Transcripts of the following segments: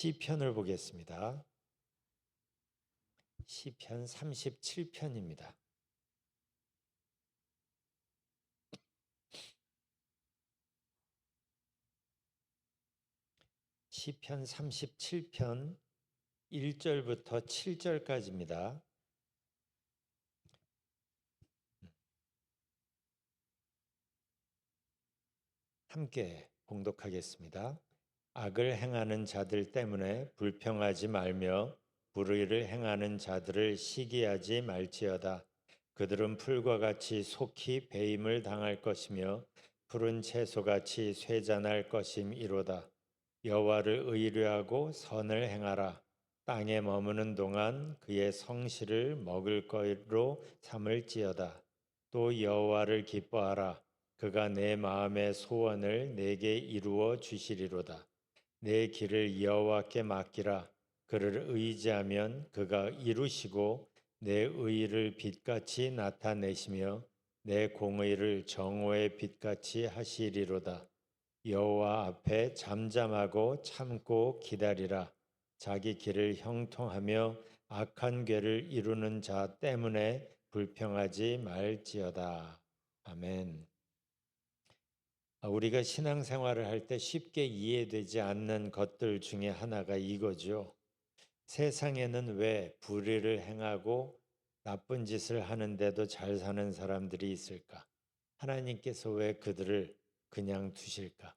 시편을 보겠습니다. 시편 37편입니다. 시편 37편 1절부터 7절까지입니다. 함께 봉독하겠습니다. 악을 행하는 자들 때문에 불평하지 말며 불의를 행하는 자들을 시기하지 말지어다. 그들은 풀과 같이 속히 배임을 당할 것이며 푸른 채소같이 쇠잔할 것임이로다. 여호와를 의뢰하고 선을 행하라. 땅에 머무는 동안 그의 성실을 먹을 거로 삼을지어다. 또 여호와를 기뻐하라. 그가 내 마음의 소원을 내게 이루어 주시리로다. 내 길을 여호와께 맡기라. 그를 의지하면 그가 이루시고 내 의를 빛같이 나타내시며 내 공의를 정오의 빛같이 하시리로다. 여호와 앞에 잠잠하고 참고 기다리라. 자기 길을 형통하며 악한 궤를 이루는 자 때문에 불평하지 말지어다. 아멘. 우리가 신앙생활을 할 때 쉽게 이해되지 않는 것들 중에 하나가 이거죠. 세상에는 왜 불의를 행하고 나쁜 짓을 하는데도 잘 사는 사람들이 있을까? 하나님께서 왜 그들을 그냥 두실까?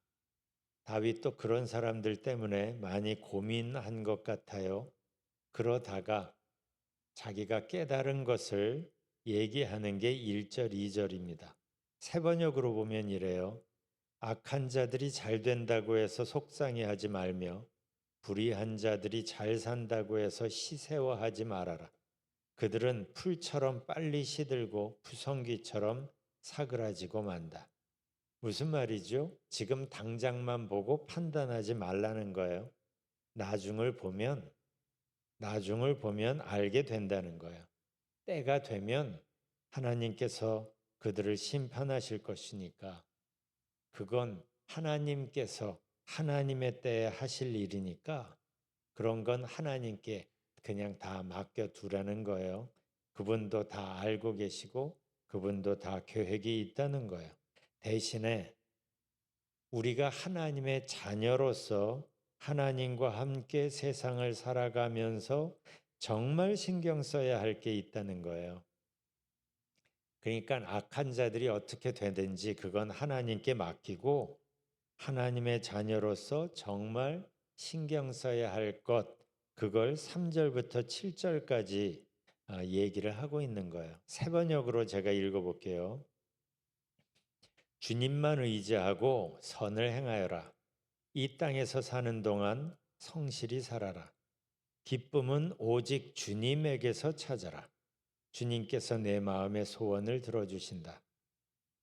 다윗도 그런 사람들 때문에 많이 고민한 것 같아요. 그러다가 자기가 깨달은 것을 얘기하는 게 1절, 2절입니다. 세번역으로 보면 이래요. 악한 자들이 잘 된다고 해서 속상해하지 말며 불의한 자들이 잘 산다고 해서 시세워하지 말아라. 그들은 풀처럼 빨리 시들고 푸성귀처럼 사그라지고 만다. 무슨 말이죠? 지금 당장만 보고 판단하지 말라는 거예요. 나중을 보면 알게 된다는 거예요. 때가 되면 하나님께서 그들을 심판하실 것이니까 그건 하나님께서 하나님의 때에 하실 일이니까 그런 건 하나님께 그냥 다 맡겨두라는 거예요. 그분도 다 알고 계시고 그분도 다 계획이 있다는 거예요. 대신에 우리가 하나님의 자녀로서 하나님과 함께 세상을 살아가면서 정말 신경 써야 할 게 있다는 거예요. 그러니까 악한 자들이 어떻게 되든지 그건 하나님께 맡기고 하나님의 자녀로서 정말 신경 써야 할 것, 그걸 3절부터 7절까지 얘기를 하고 있는 거예요. 세번역으로 제가 읽어볼게요. 주님만 의지하고 선을 행하여라. 이 땅에서 사는 동안 성실히 살아라. 기쁨은 오직 주님에게서 찾아라. 주님께서 내 마음의 소원을 들어주신다.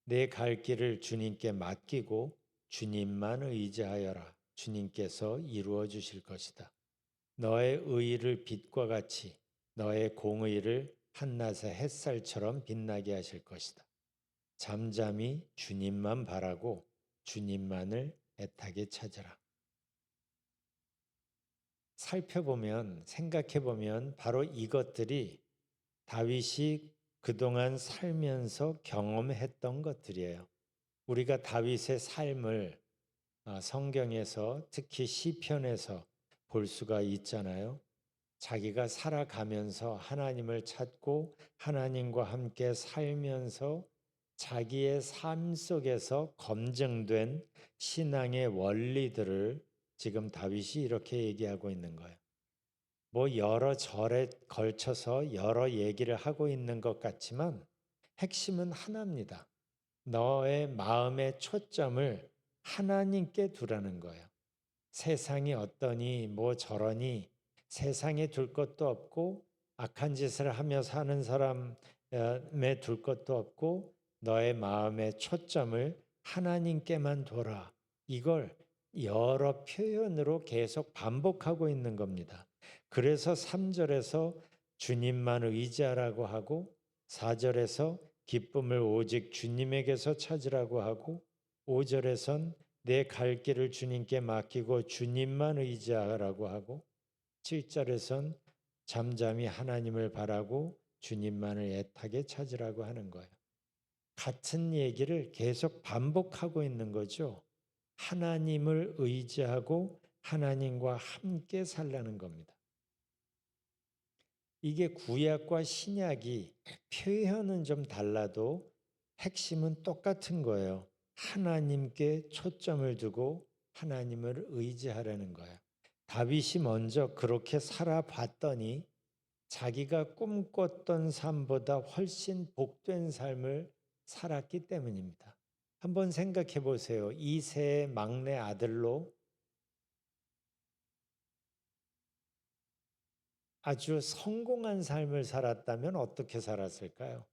내 갈 길을 주님께 맡기고 주님만 의지하여라. 주님께서 이루어 주실 것이다. 너의 의를 빛과 같이 너의 공의를 한낮의 햇살처럼 빛나게 하실 것이다. 잠잠히 주님만 바라고 주님만을 애타게 찾으라. 살펴보면 생각해보면 바로 이것들이 다윗이 그동안 살면서 경험했던 것들이에요. 우리가 다윗의 삶을 성경에서 특히 시편에서 볼 수가 있잖아요. 자기가 살아가면서 하나님을 찾고 하나님과 함께 살면서 자기의 삶 속에서 검증된 신앙의 원리들을 지금 다윗이 이렇게 얘기하고 있는 거예요. 뭐 여러 절에 걸쳐서 여러 얘기를 하고 있는 것 같지만 핵심은 하나입니다. 너의 마음의 초점을 하나님께 두라는 거예요. 세상이 어떠니 뭐 저러니 세상에 둘 것도 없고 악한 짓을 하며 사는 사람에 둘 것도 없고 너의 마음의 초점을 하나님께만 둬라. 이걸 여러 표현으로 계속 반복하고 있는 겁니다. 그래서 3절에서 주님만 의지하라고 하고 4절에서 기쁨을 오직 주님에게서 찾으라고 하고 5절에선 내 갈 길을 주님께 맡기고 주님만 의지하라고 하고 7절에선 잠잠히 하나님을 바라고 주님만을 애타게 찾으라고 하는 거예요. 같은 얘기를 계속 반복하고 있는 거죠. 하나님을 의지하고 하나님과 함께 살라는 겁니다. 이게 구약과 신약이 표현은 좀 달라도 핵심은 똑같은 거예요. 하나님께 초점을 두고 하나님을 의지하라는 거예요. 다윗이 먼저 그렇게 살아봤더니 자기가 꿈꿨던 삶보다 훨씬 복된 삶을 살았기 때문입니다. 한번 생각해 보세요. 이세의 막내 아들로 아주 성공한 삶을 살았다면 어떻게 살았을까요?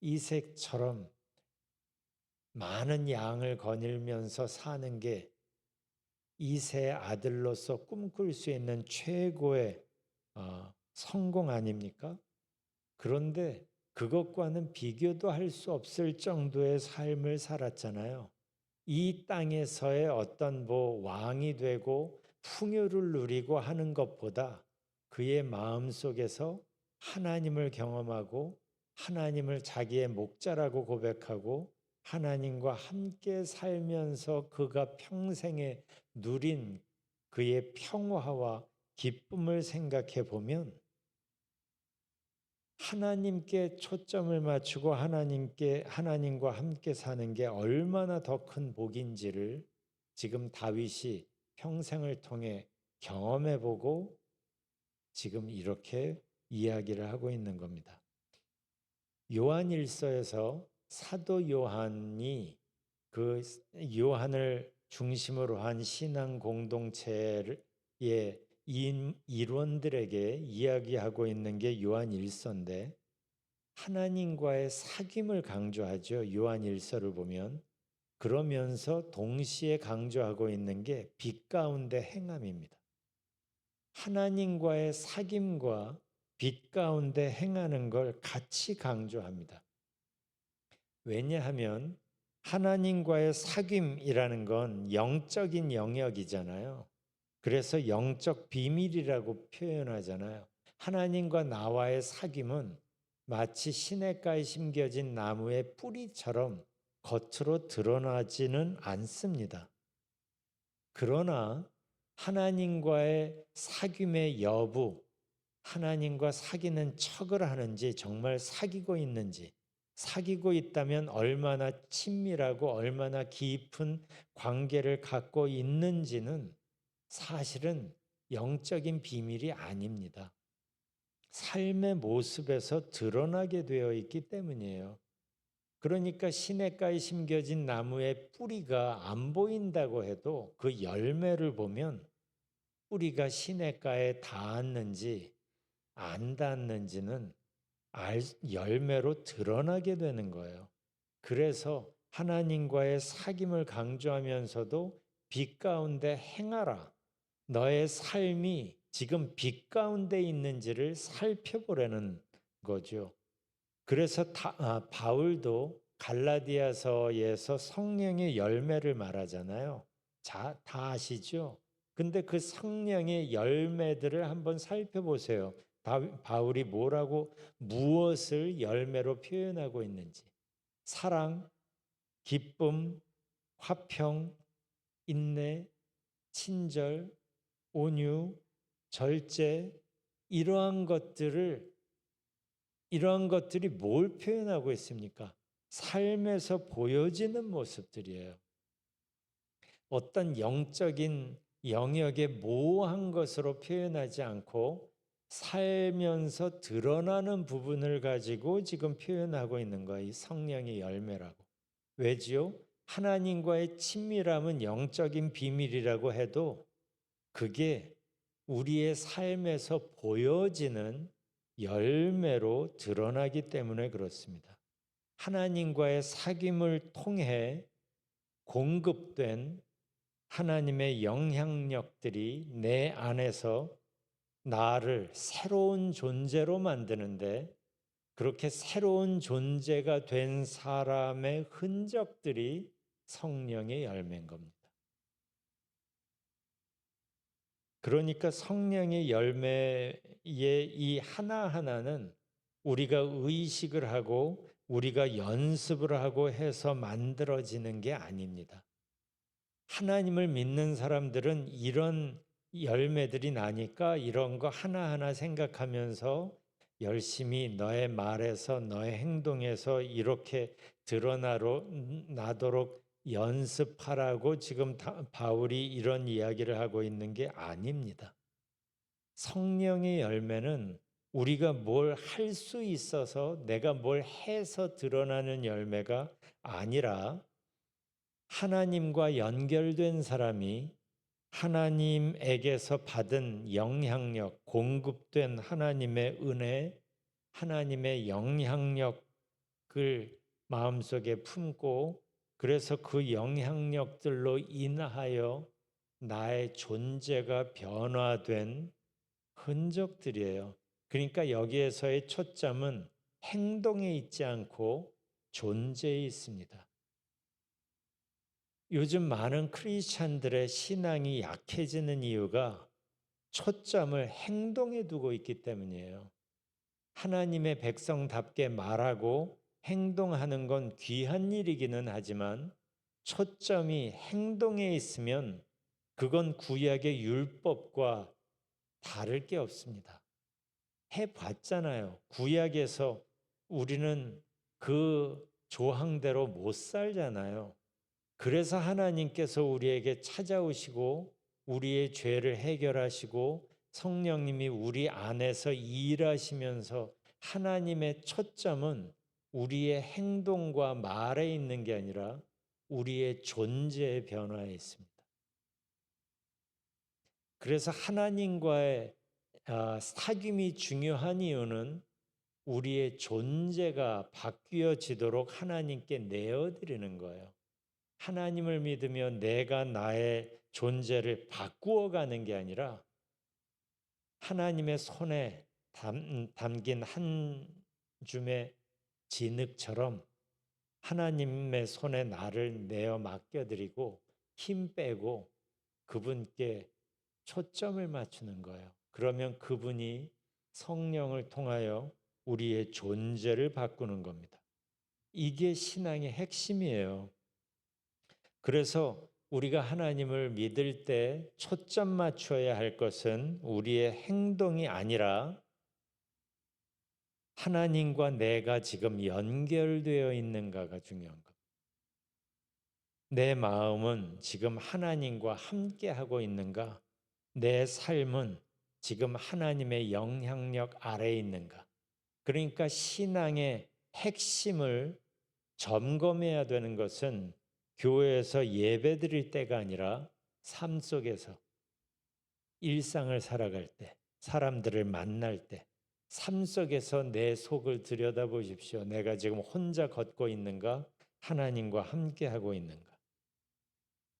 이색처럼 많은 양을 거닐면서 사는 게 이세 아들로서 꿈꿀 수 있는 최고의 성공 아닙니까? 그런데 그것과는 비교도 할 수 없을 정도의 삶을 살았잖아요. 이 땅에서의 어떤 왕이 되고 풍요를 누리고 하는 것보다 그의 마음속에서 하나님을 경험하고 하나님을 자기의 목자라고 고백하고 하나님과 함께 살면서 그가 평생에 누린 그의 평화와 기쁨을 생각해 보면 하나님께 초점을 맞추고 하나님과 함께 사는 게 얼마나 더 큰 복인지를 지금 다윗이 평생을 통해 경험해 보고 지금 이렇게 이야기를 하고 있는 겁니다. 요한일서에서 사도 요한이 그 요한을 중심으로 한 신앙 공동체의 일원들에게 이야기하고 있는 게 요한일서인데 하나님과의 사귐을 강조하죠. 요한일서를 보면 그러면서 동시에 강조하고 있는 게 빛 가운데 행함입니다. 하나님과의 사귐과 빛 가운데 행하는 걸 같이 강조합니다. 왜냐하면 하나님과의 사귐이라는 건 영적인 영역이잖아요. 그래서 영적 비밀이라고 표현하잖아요. 하나님과 나와의 사귐은 마치 시냇가에 심겨진 나무의 뿌리처럼 겉으로 드러나지는 않습니다. 그러나 하나님과의 사귐의 여부, 하나님과 사귀는 척을 하는지 정말 사귀고 있는지, 사귀고 있다면 얼마나 친밀하고 얼마나 깊은 관계를 갖고 있는지는 사실은 영적인 비밀이 아닙니다. 삶의 모습에서 드러나게 되어 있기 때문이에요. 그러니까 시냇가에 심겨진 나무의 뿌리가 안 보인다고 해도 그 열매를 보면 뿌리가 시냇가에 닿았는지 안 닿았는지는 열매로 드러나게 되는 거예요. 그래서 하나님과의 사귐을 강조하면서도 빛 가운데 행하라. 너의 삶이 지금 빛 가운데 있는지를 살펴보라는 거죠. 그래서 바울도 갈라디아서에서 성령의 열매를 말하잖아요. 다 아시죠? 근데 그 성령의 열매들을 한번 살펴보세요. 바울이 무엇을 열매로 표현하고 있는지. 사랑, 기쁨, 화평, 인내, 친절, 온유, 절제 이러한 것들이 뭘 표현하고 있습니까? 삶에서 보여지는 모습들이에요. 어떤 영적인 영역의 모호한 것으로 표현하지 않고 살면서 드러나는 부분을 가지고 지금 표현하고 있는 거예요. 이 성령의 열매라고. 왜지요? 하나님과의 친밀함은 영적인 비밀이라고 해도 그게 우리의 삶에서 보여지는 열매로 드러나기 때문에 그렇습니다. 하나님과의 사귐을 통해 공급된 하나님의 영향력들이 내 안에서 나를 새로운 존재로 만드는데 그렇게 새로운 존재가 된 사람의 흔적들이 성령의 열매인 겁니다. 그러니까 성령의 열매의 이 하나하나는 우리가 의식을 하고 우리가 연습을 하고 해서 만들어지는 게 아닙니다. 하나님을 믿는 사람들은 이런 열매들이 나니까 이런 거 하나하나 생각하면서 열심히 너의 말에서 너의 행동에서 이렇게 드러나도록 연습하라고 지금 바울이 이런 이야기를 하고 있는 게 아닙니다. 성령의 열매는 우리가 뭘 할 수 있어서 내가 뭘 해서 드러나는 열매가 아니라 하나님과 연결된 사람이 하나님에게서 받은 영향력, 공급된 하나님의 은혜, 하나님의 영향력을 마음속에 품고 그래서 그 영향력들로 인하여 나의 존재가 변화된 흔적들이에요. 그러니까 여기에서의 초점은 행동에 있지 않고 존재에 있습니다. 요즘 많은 크리스찬들의 신앙이 약해지는 이유가 초점을 행동에 두고 있기 때문이에요. 하나님의 백성답게 말하고 행동하는 건 귀한 일이기는 하지만 초점이 행동에 있으면 그건 구약의 율법과 다를 게 없습니다. 해봤잖아요. 구약에서 우리는 그 조항대로 못 살잖아요. 그래서 하나님께서 우리에게 찾아오시고 우리의 죄를 해결하시고 성령님이 우리 안에서 일하시면서 하나님의 초점은 우리의 행동과 말에 있는 게 아니라 우리의 존재의 변화에 있습니다. 그래서 하나님과의 사귐이 중요한 이유는 우리의 존재가 바뀌어지도록 하나님께 내어드리는 거예요. 하나님을 믿으며 내가 나의 존재를 바꾸어가는 게 아니라 하나님의 손에 담긴 한 줌의 진흙처럼 하나님의 손에 나를 내어 맡겨드리고 힘 빼고 그분께 초점을 맞추는 거예요. 그러면 그분이 성령을 통하여 우리의 존재를 바꾸는 겁니다. 이게 신앙의 핵심이에요. 그래서 우리가 하나님을 믿을 때 초점 맞춰야 할 것은 우리의 행동이 아니라 하나님과 내가 지금 연결되어 있는가가 중요한 겁니다. 내 마음은 지금 하나님과 함께하고 있는가? 내 삶은 지금 하나님의 영향력 아래에 있는가? 그러니까 신앙의 핵심을 점검해야 되는 것은 교회에서 예배드릴 때가 아니라 삶 속에서 일상을 살아갈 때, 사람들을 만날 때, 삶 속에서 내 속을 들여다보십시오. 내가 지금 혼자 걷고 있는가? 하나님과 함께하고 있는가?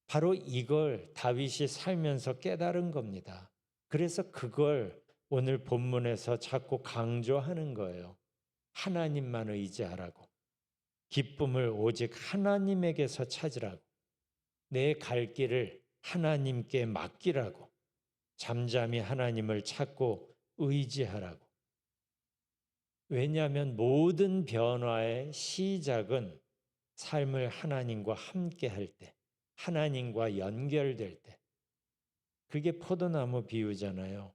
바로 이걸 다윗이 살면서 깨달은 겁니다. 그래서 그걸 오늘 본문에서 자꾸 강조하는 거예요. 하나님만 의지하라고. 기쁨을 오직 하나님에게서 찾으라고. 내 갈 길을 하나님께 맡기라고. 잠잠히 하나님을 찾고 의지하라고. 왜냐하면 모든 변화의 시작은 삶을 하나님과 함께 할 때, 하나님과 연결될 때. 그게 포도나무 비유잖아요.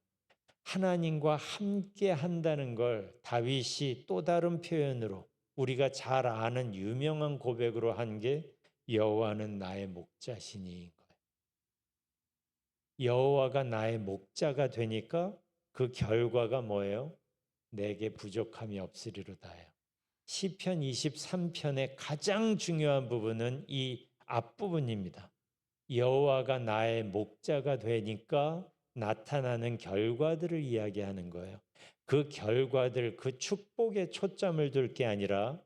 하나님과 함께 한다는 걸 다윗이 또 다른 표현으로 우리가 잘 아는 유명한 고백으로 한 게 여호와는 나의 목자시니인 거예요. 여호와가 나의 목자가 되니까 그 결과가 뭐예요? 내게 부족함이 없으리로다예요. 시편 23편의 가장 중요한 부분은 이 앞부분입니다. 여호와가 나의 목자가 되니까 나타나는 결과들을 이야기하는 거예요. 그 결과들, 그 축복에 초점을 둘 게 아니라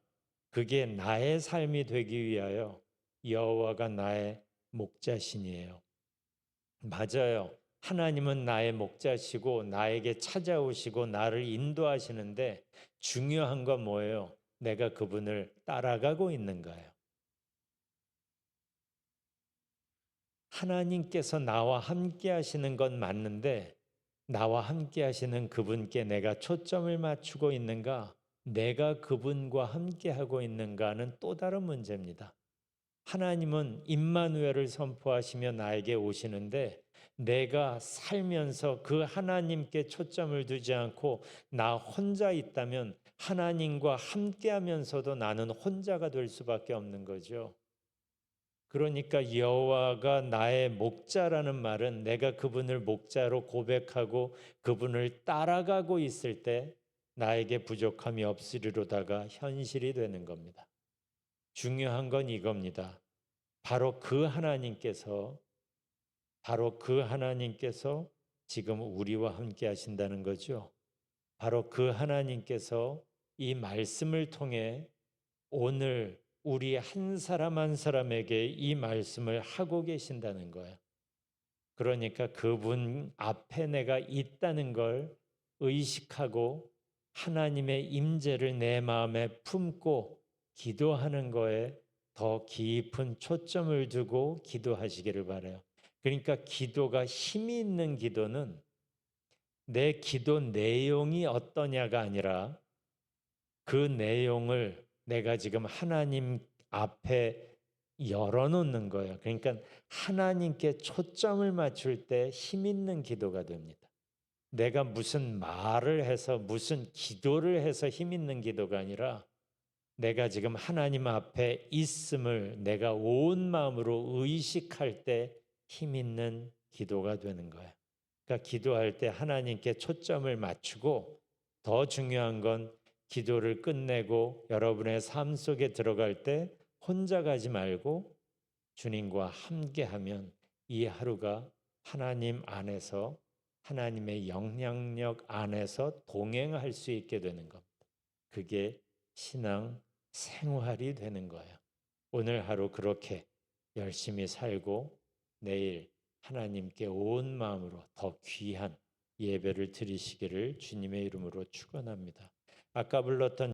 그게 나의 삶이 되기 위하여 여호와가 나의 목자신이에요. 맞아요. 하나님은 나의 목자시고 나에게 찾아오시고 나를 인도하시는데 중요한 건 뭐예요? 내가 그분을 따라가고 있는가요? 하나님께서 나와 함께 하시는 건 맞는데 나와 함께 하시는 그분께 내가 초점을 맞추고 있는가? 내가 그분과 함께 하고 있는가는 또 다른 문제입니다. 하나님은 임마누엘을 선포하시며 나에게 오시는데 내가 살면서 그 하나님께 초점을 두지 않고 나 혼자 있다면 하나님과 함께하면서도 나는 혼자가 될 수밖에 없는 거죠. 그러니까 여호와가 나의 목자라는 말은 내가 그분을 목자로 고백하고 그분을 따라가고 있을 때 나에게 부족함이 없으리로다가 현실이 되는 겁니다. 중요한 건 이겁니다. 바로 그 하나님께서 지금 우리와 함께 하신다는 거죠. 바로 그 하나님께서 이 말씀을 통해 오늘 우리 한 사람 한 사람에게 이 말씀을 하고 계신다는 거예요. 그러니까 그분 앞에 내가 있다는 걸 의식하고 하나님의 임재를 내 마음에 품고 기도하는 거에 더 깊은 초점을 두고 기도하시기를 바라요. 그러니까 기도가 힘이 있는 기도는 내 기도 내용이 어떠냐가 아니라 그 내용을 내가 지금 하나님 앞에 열어놓는 거예요. 그러니까 하나님께 초점을 맞출 때 힘 있는 기도가 됩니다. 내가 무슨 말을 해서 무슨 기도를 해서 힘 있는 기도가 아니라 내가 지금 하나님 앞에 있음을 내가 온 마음으로 의식할 때 힘 있는 기도가 되는 거예요. 그러니까 기도할 때 하나님께 초점을 맞추고 더 중요한 건 기도를 끝내고 여러분의 삶 속에 들어갈 때 혼자 가지 말고 주님과 함께하면 이 하루가 하나님 안에서 하나님의 영향력 안에서 동행할 수 있게 되는 겁니다. 그게 신앙 생활이 되는 거예요. 오늘 하루 그렇게 열심히 살고 내일 하나님께 온 마음으로 더 귀한 예배를 드리시기를 주님의 이름으로 축원합니다. 아까 불렀던